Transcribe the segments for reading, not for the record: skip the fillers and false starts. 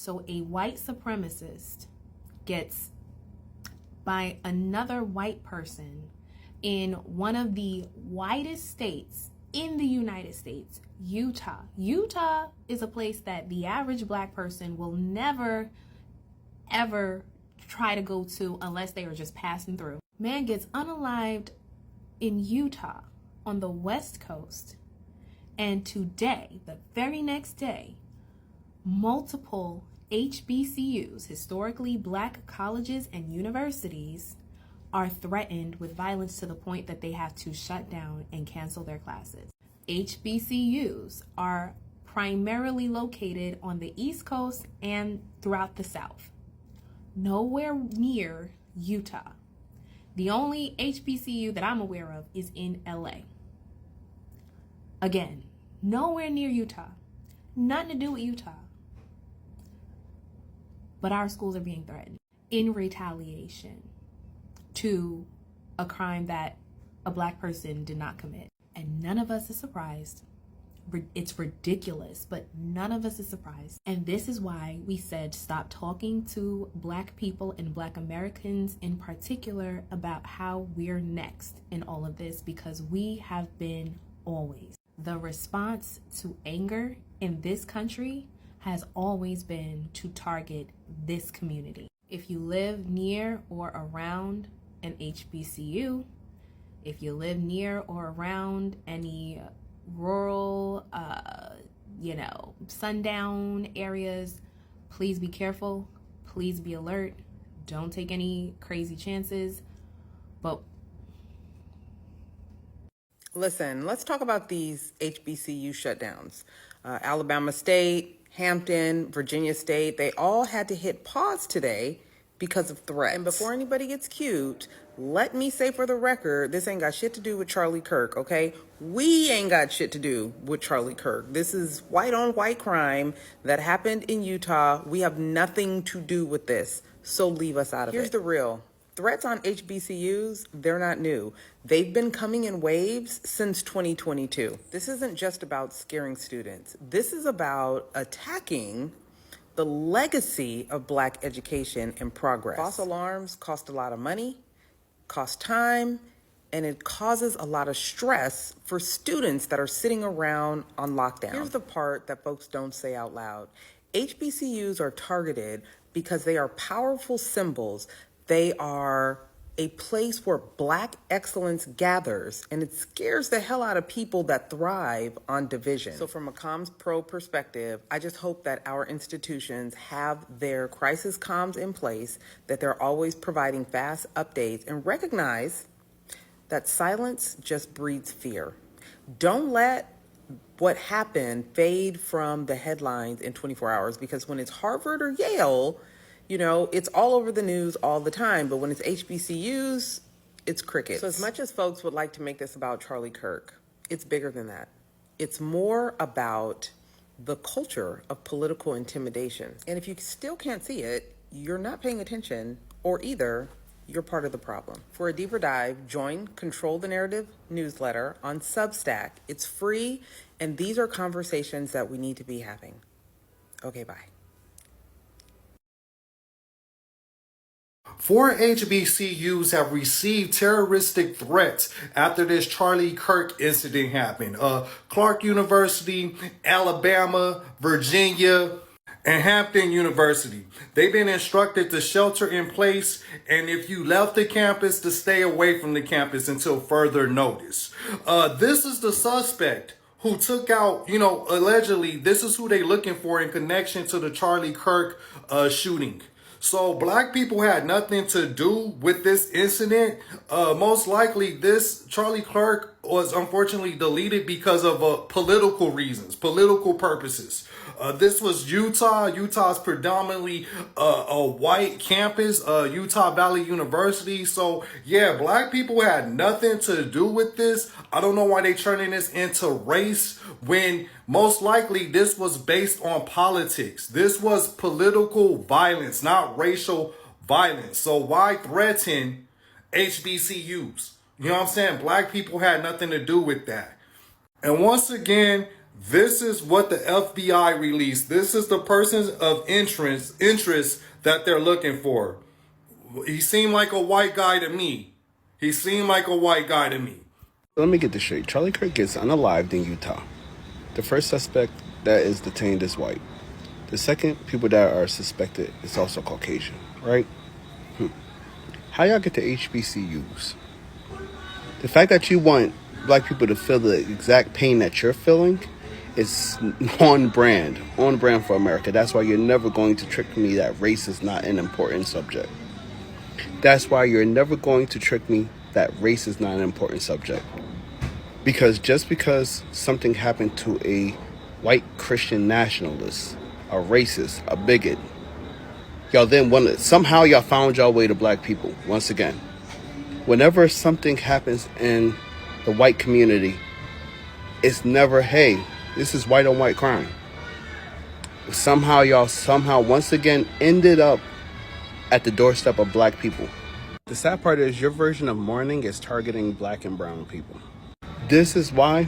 So a white supremacist gets by another white person in one of the whitest states in the United States, Utah. Utah is a place that the average black person will never, ever try to go to unless they are just passing through. Man gets unalived in Utah on the West Coast. And today, the very next day, multiple HBCUs, historically black colleges and universities, are threatened with violence to the point that they have to shut down and cancel their classes. HBCUs are primarily located on the East Coast and throughout the South. Nowhere near Utah. The only HBCU that I'm aware of is in LA. Again, nowhere near Utah. Nothing to do with Utah. But our schools are being threatened in retaliation to a crime that a black person did not commit. And none of us is surprised. It's ridiculous, but none of us is surprised. And this is why we said stop talking to black people and black Americans in particular about how we're next in all of this, because we have been always. The response to anger in this country has always been to target this community. If you live near or around an HBCU, if you live near or around any rural, sundown areas, please be careful. Please be alert. Don't take any crazy chances. But listen, let's talk about these HBCU shutdowns. Alabama State, Hampton, Virginia State, they all had to hit pause today because of threats. And before anybody gets cute, let me say for the record, this ain't got shit to do with Charliekirk, okay? We ain't got shit to do with Charliekirk. This is white on white crime that happened in Utah. We have nothing to do with this, so leave us out of it. Here's the real. Threats on HBCUs, they're not new. They've been coming in waves since 2022. This isn't just about scaring students. This is about attacking the legacy of black education and progress. False alarms cost a lot of money, cost time, and it causes a lot of stress for students that are sitting around on lockdown. Here's the part that folks don't say out loud. HBCUs are targeted because they are powerful symbols. They are a place where black excellence gathers, and it scares the hell out of people that thrive on division. So from a comms pro perspective, I just hope that our institutions have their crisis comms in place, that they're always providing fast updates, and recognize that silence just breeds fear. Don't let what happened fade from the headlines in 24 hours, because when it's Harvard or Yale, it's all over the news all the time. But when it's HBCUs, it's crickets. So as much as folks would like to make this about Charliekirk, it's bigger than that. It's more about the culture of political intimidation. And if you still can't see it, you're not paying attention, or either you're part of the problem. For a deeper dive, join Control the Narrative newsletter on Substack. It's free, and these are conversations that we need to be having. Okay, bye. 4 HBCUs have received terroristic threats after this Charliekirk incident happened. Clark University, Alabama, Virginia, and Hampton University. They've been instructed to shelter in place, and if you left the campus, to stay away from the campus until further notice. This is the suspect who took out, allegedly, this is who they're looking for in connection to the Charliekirk shooting. So black people had nothing to do with this incident. Most likely this Charliekirk was unfortunately deleted because of political reasons, political purposes. This was Utah. Utah's predominantly a white campus, Utah Valley University. So yeah, black people had nothing to do with this. I don't know why they turning this into race when most likely this was based on politics. This was political violence, not racial violence. So why threaten HBCUs? You know what I'm saying? Black people had nothing to do with that. And once again, This is what the FBI released. This is the persons of interest that they're looking for. He seemed like a white guy to me. He seemed like a white guy to me. Let me get this straight. Charliekirk is unalived in Utah. The first suspect that is detained is white. The second people that are suspected is also Caucasian, right? How y'all get to HBCUs? The fact that you want black people to feel the exact pain that you're feeling is on brand for America. That's why you're never going to trick me that race is not an important subject. That's why you're never going to trick me that race is not an important subject. Because just because something happened to a white Christian nationalist, a racist, a bigot, y'all then somehow y'all found y'all way to black people once again. Whenever something happens in the white community, it's never, hey, this is white on white crime. Somehow y'all once again ended up at the doorstep of black people. The sad part is your version of mourning is targeting black and brown people. This is why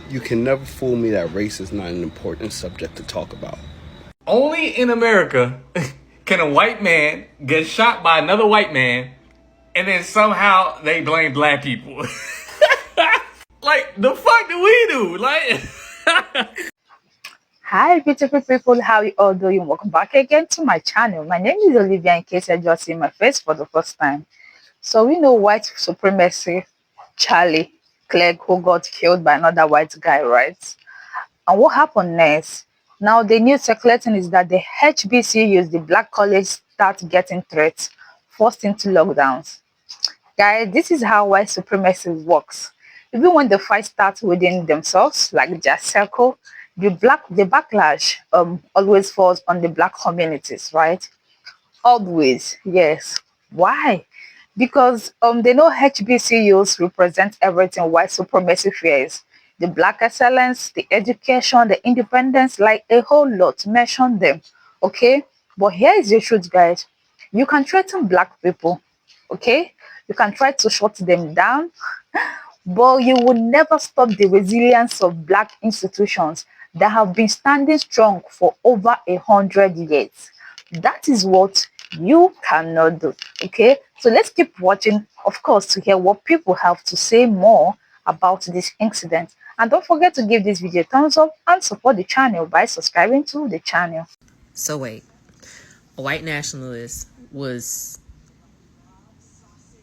you can never fool me that race is not an important subject to talk about. Only in America can a white man get shot by another white man and then somehow they blame black people. Like, the fuck do we do? Like, Hi, beautiful people. How you all doing? Welcome back again to my channel. My name is Olivia, in case you're just seeing my face for the first time. So we know white supremacy, Charliekirk, who got killed by another white guy, right? And what happened next? Now, the news circulating is that the HBCUs, the black college, start getting threats, forced into lockdowns. Guys, this is how white supremacy works. Even when the fight starts within themselves, like their circle, the backlash always falls on the black communities, right? Always, yes. Why? Because they know HBCUs represent everything white supremacy fears. The black excellence, the education, the independence, like a whole lot. Mention them, okay? But here is the truth, guys. You can threaten black people, okay? You can try to shut them down, but you will never stop the resilience of black institutions that have been standing strong for over 100 years. That is what you cannot do. Okay, so let's keep watching, of course, to hear what people have to say more about this incident. And don't forget to give this video a thumbs up and support the channel by subscribing to the channel. So wait, a white nationalist was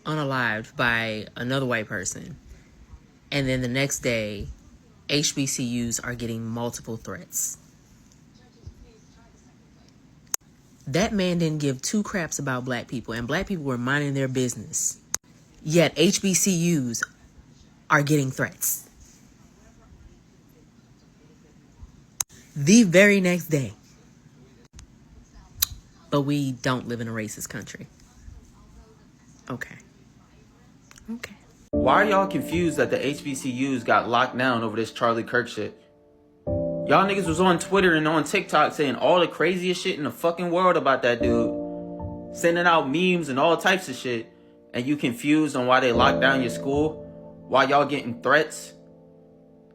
unalived by another white person, and then the next day, HBCUs are getting multiple threats. That man didn't give two craps about black people, and black people were minding their business. Yet HBCUs are getting threats. The very next day. But we don't live in a racist country. Okay. Why are y'all confused that the HBCUs got locked down over this Charliekirk shit? Y'all niggas was on Twitter and on TikTok saying all the craziest shit in the fucking world about that dude. Sending out memes and all types of shit. And you confused on why they locked down your school? Why y'all getting threats?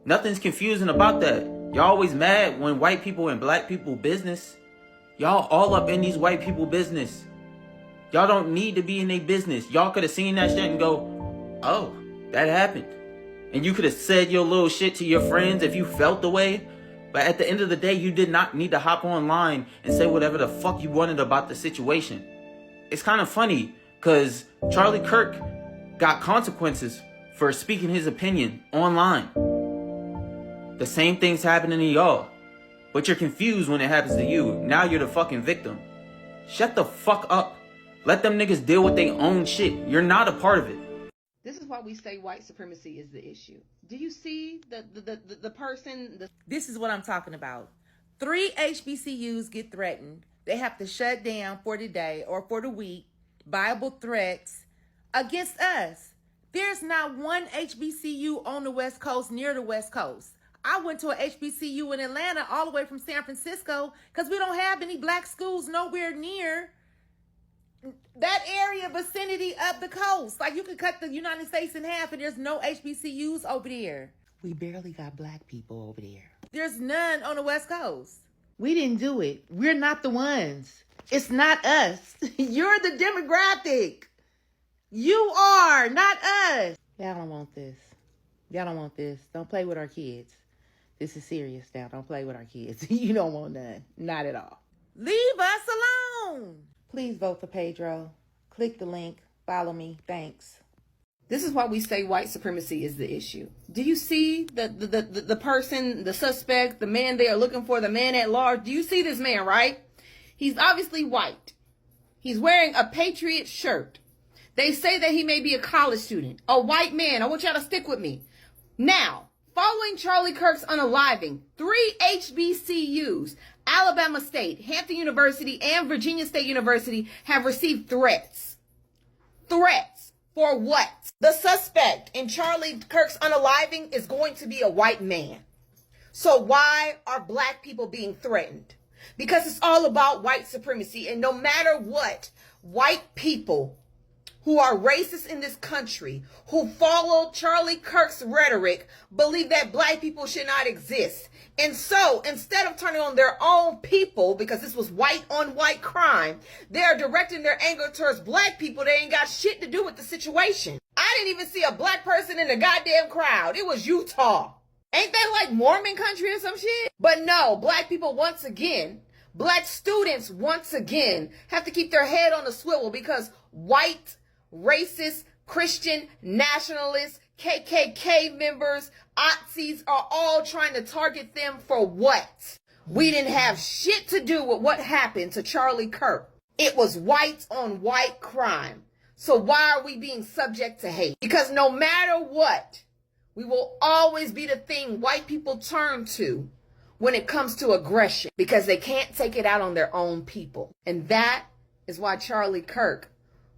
Nothing's confusing about that. Y'all always mad when white people and black people business. Y'all all up in these white people business. Y'all don't need to be in their business. Y'all could have seen that shit and go, oh, that happened. And you could have said your little shit to your friends if you felt the way. But at the end of the day, you did not need to hop online and say whatever the fuck you wanted about the situation. It's kind of funny because Charliekirk got consequences for speaking his opinion online. The same thing's happening to y'all. But you're confused when it happens to you. Now you're the fucking victim. Shut the fuck up. Let them niggas deal with their own shit. You're not a part of it. This is why we say white supremacy is the issue. Do you see the person? This is what I'm talking about. 3 HBCUs get threatened. They have to shut down for the day or for the week. Bible threats against us. There's not one HBCU on the West Coast near the West Coast. I went to a HBCU in Atlanta all the way from San Francisco because we don't have any black schools nowhere near that area vicinity of the coast. Like, you could cut the United States in half and there's no HBCUs over there. We barely got black people over there. There's none on the West Coast. We didn't do it. We're not the ones. It's not us. You're the demographic. You are, not us. Y'all don't want this. Y'all don't want this. Don't play with our kids. This is serious now. Don't play with our kids. You don't want none. Not at all. Leave us alone. Please vote for Pedro. Click the link. Follow me. Thanks. This is why we say white supremacy is the issue. Do you see the person, the suspect, the man they are looking for, the man at large? Do you see this man, right? He's obviously white. He's wearing a Patriot shirt. They say that he may be a college student, a white man. I want y'all to stick with me. Now, following Charliekirk's unaliving, 3 HBCUs, Alabama State, Hampton University, and Virginia State University have received threats. Threats for what? The suspect in Charliekirk's unaliving is going to be a white man. So why are black people being threatened? Because it's all about white supremacy. And no matter what, white people who are racist in this country, who follow Charliekirk's rhetoric, believe that black people should not exist. And so, instead of turning on their own people, because this was white on white crime, they are directing their anger towards black people. They ain't got shit to do with the situation. I didn't even see a black person in the goddamn crowd. It was Utah. Ain't that like Mormon country or some shit? But no, black people once again, black students once again have to keep their head on the swivel because white racist, Christian, nationalists, KKK members, Nazis are all trying to target them for what? We didn't have shit to do with what happened to Charliekirk. It was white on white crime. So why are we being subject to hate? Because no matter what, we will always be the thing white people turn to when it comes to aggression because they can't take it out on their own people. And that is why Charliekirk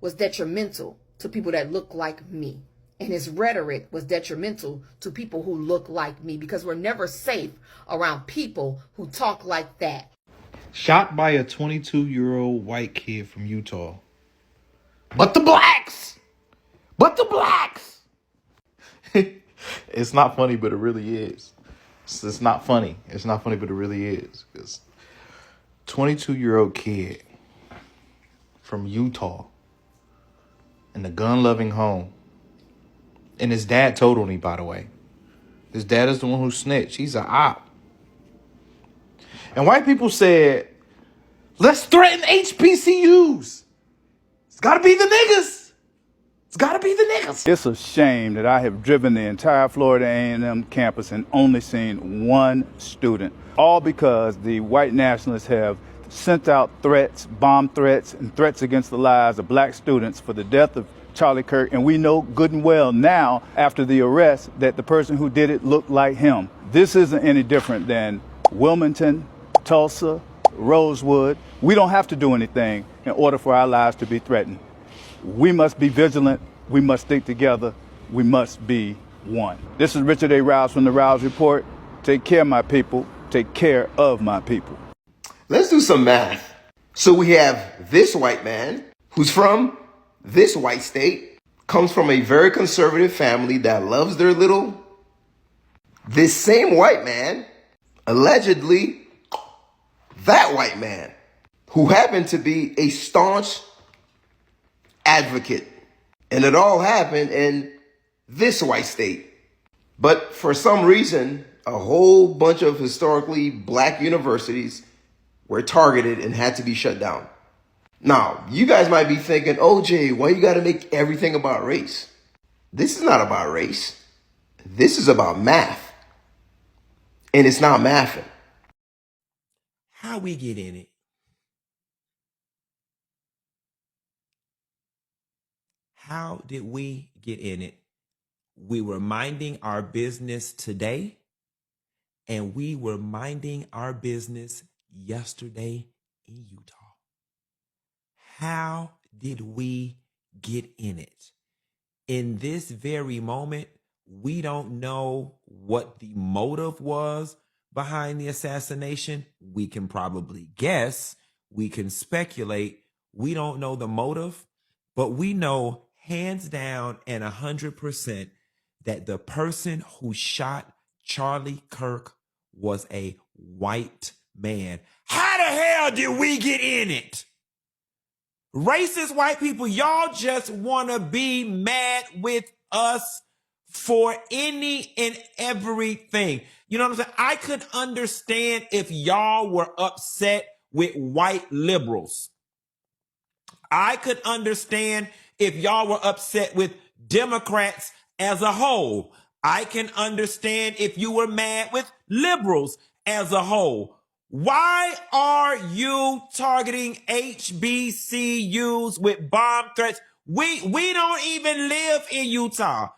was detrimental to people that look like me. And his rhetoric was detrimental to people who look like me because we're never safe around people who talk like that. Shot by a 22-year-old white kid from Utah. But the blacks! But the blacks! It's not funny, but it really is. It's not funny. It's not funny, but it really is. Because 22-year-old kid from Utah in a gun-loving home. And his dad told on me, by the way. His dad is the one who snitched. He's an op. And white people said, let's threaten HBCUs. It's got to be the niggas. It's got to be the niggas. It's a shame that I have driven the entire Florida A&M campus and only seen one student. All because the white nationalists have sent out threats, bomb threats, and threats against the lives of black students for the death of Charliekirk, and we know good and well now, after the arrest, that the person who did it looked like him. This isn't any different than Wilmington, Tulsa, Rosewood. We don't have to do anything in order for our lives to be threatened. We must be vigilant. We must stick together. We must be one. This is Richard A. Rouse from the Rouse Report. Take care, my people. Take care of my people. Let's do some math. So we have this white man who's from this white state, comes from a very conservative family that loves their little. This same white man, allegedly, that white man, who happened to be a staunch advocate. And it all happened in this white state. But for some reason, a whole bunch of historically black universities were targeted and had to be shut down. Now, you guys might be thinking, OJ, why you got to make everything about race? This is not about race. This is about math. And it's not mathing. How we get in it? How did we get in it? We were minding our business today, and we were minding our business yesterday in Utah. How did we get in it? In this very moment, we don't know what the motive was behind the assassination. We can probably guess. We can speculate. We don't know the motive, but we know hands down and 100% that the person who shot Charliekirk was a white man. How the hell did we get in it? Racist white people, y'all just want to be mad with us for any and everything. You know what I'm saying? I could understand if y'all were upset with white liberals. I could understand if y'all were upset with Democrats as a whole. I can understand if you were mad with liberals as a whole. Why are you targeting HBCUs with bomb threats? We don't even live in Utah.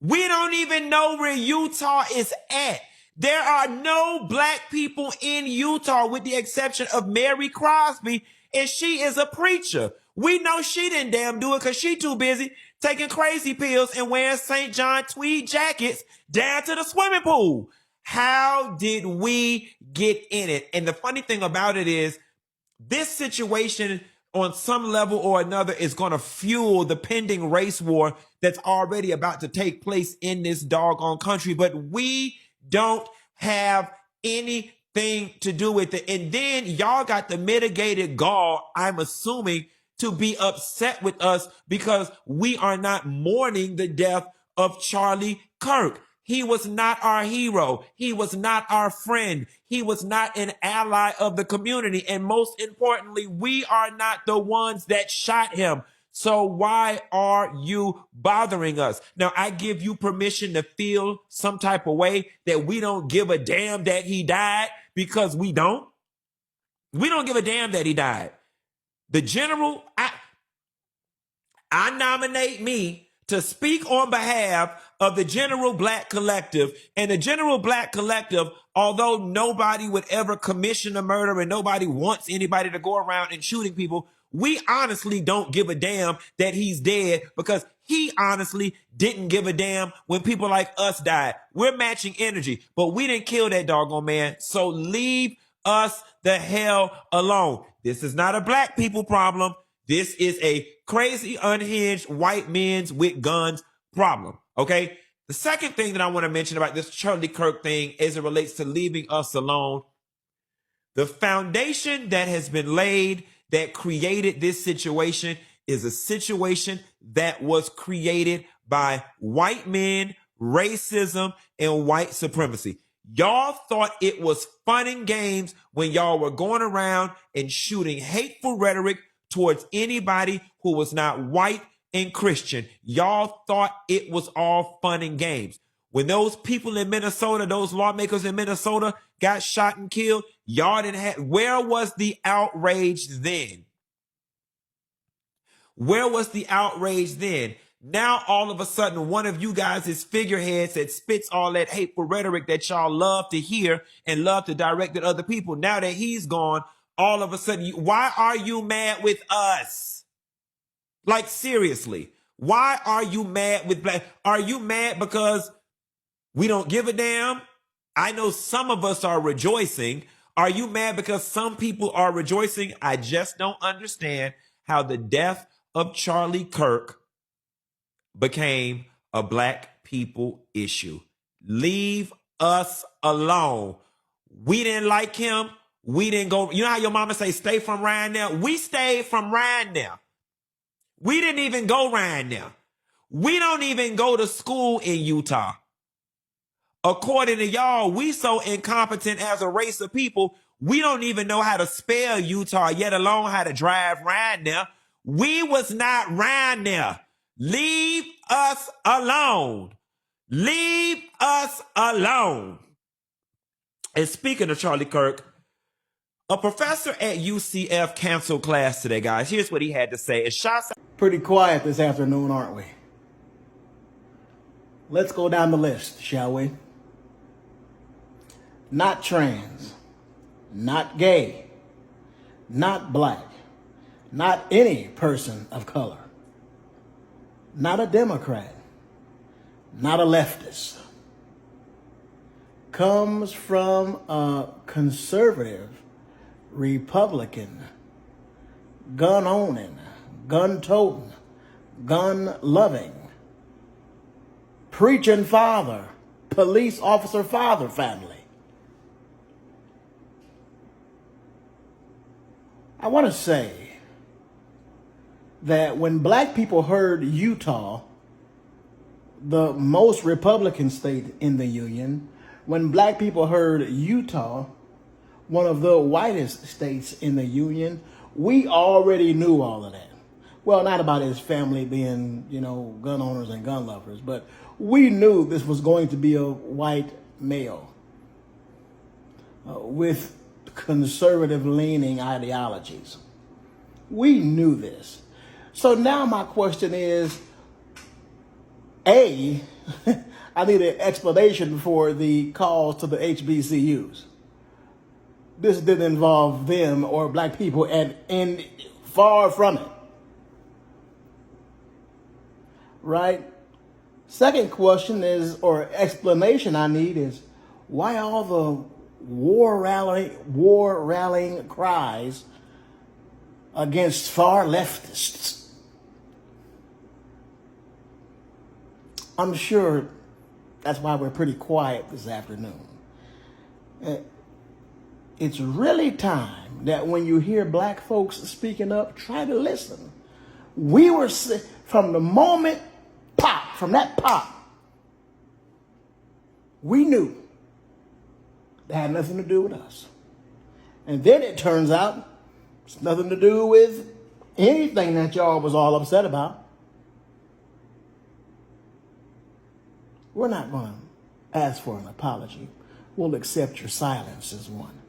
We don't even know where Utah is at. There are no black people in Utah with the exception of Mary Crosby, and she is a preacher. We know she didn't damn do it because she too busy taking crazy pills and wearing St. John tweed jackets down to the swimming pool. How did we get in it? And the funny thing about it is this situation on some level or another is going to fuel the pending race war that's already about to take place in this doggone country. But we don't have anything to do with it. And then y'all got the mitigated gall, I'm assuming, to be upset with us because we are not mourning the death of Charliekirk. He was not our hero. He was not our friend. He was not an ally of the community. And most importantly, we are not the ones that shot him. So why are you bothering us? Now, I give you permission to feel some type of way that we don't give a damn that he died, because we don't. We don't give a damn that he died. The general, I nominate me to speak on behalf of the General Black Collective. And the General Black Collective, although nobody would ever commission a murder and nobody wants anybody to go around and shooting people, we honestly don't give a damn that he's dead, because he honestly didn't give a damn when people like us died. We're matching energy, but we didn't kill that doggone man. So leave us the hell alone. This is not a black people problem. This is a crazy, unhinged white men's with guns problem. Okay. The second thing that I want to mention about this Charliekirk thing as it relates to leaving us alone, the foundation that has been laid that created this situation is a situation that was created by white men, racism, and white supremacy. Y'all thought it was fun and games when y'all were going around and shooting hateful rhetoric towards anybody who was not white and Christian. Y'all thought it was all fun and games. When those people in Minnesota, those lawmakers in Minnesota got shot and killed, y'all didn't have, where was the outrage then? Where was the outrage then? Now, all of a sudden, one of you guys is figureheads that spits all that hateful rhetoric that y'all love to hear and love to direct at other people. Now that he's gone, all of a sudden, why are you mad with us? Like, seriously, why are you mad with black? Are you mad because we don't give a damn? I know some of us are rejoicing. Are you mad because some people are rejoicing? I just don't understand how the death of Charliekirk became a black people issue. Leave us alone. We didn't like him. We didn't go. You know how your mama say, stay from Ryan now? We stayed from Ryan now. We didn't even go Ryan now. We don't even go to school in Utah. According to y'all, we so incompetent as a race of people, we don't even know how to spell Utah, yet alone how to drive Ryan now. We was not Ryan now. Leave us alone. Leave us alone. And speaking of Charliekirk, a professor at UCF canceled class today, guys. Here's what he had to say. Pretty quiet this afternoon, aren't we? Let's go down the list, shall we? Not trans, not gay, not black, not any person of color, not a Democrat, not a leftist. Comes from a conservative, Republican, gun-owning, gun-toting, gun-loving, preaching father, police officer father family. I want to say that when black people heard Utah, the most Republican state in the union, when black people heard Utah, one of the whitest states in the union, we already knew all of that. Well, not about his family being, gun owners and gun lovers, but we knew this was going to be a white male with conservative-leaning ideologies. We knew this. So now my question is, I need an explanation for the calls to the HBCUs. This didn't involve them or black people, and far from it. Right? Second question is, or explanation I need is, why all the war rallying cries against far leftists? I'm sure that's why we're pretty quiet this afternoon. It's really time that when you hear black folks speaking up, try to listen. We were, from the moment from that pop, we knew it had nothing to do with us. And then it turns out it's nothing to do with anything that y'all was all upset about. We're not going to ask for an apology. We'll accept your silence as one.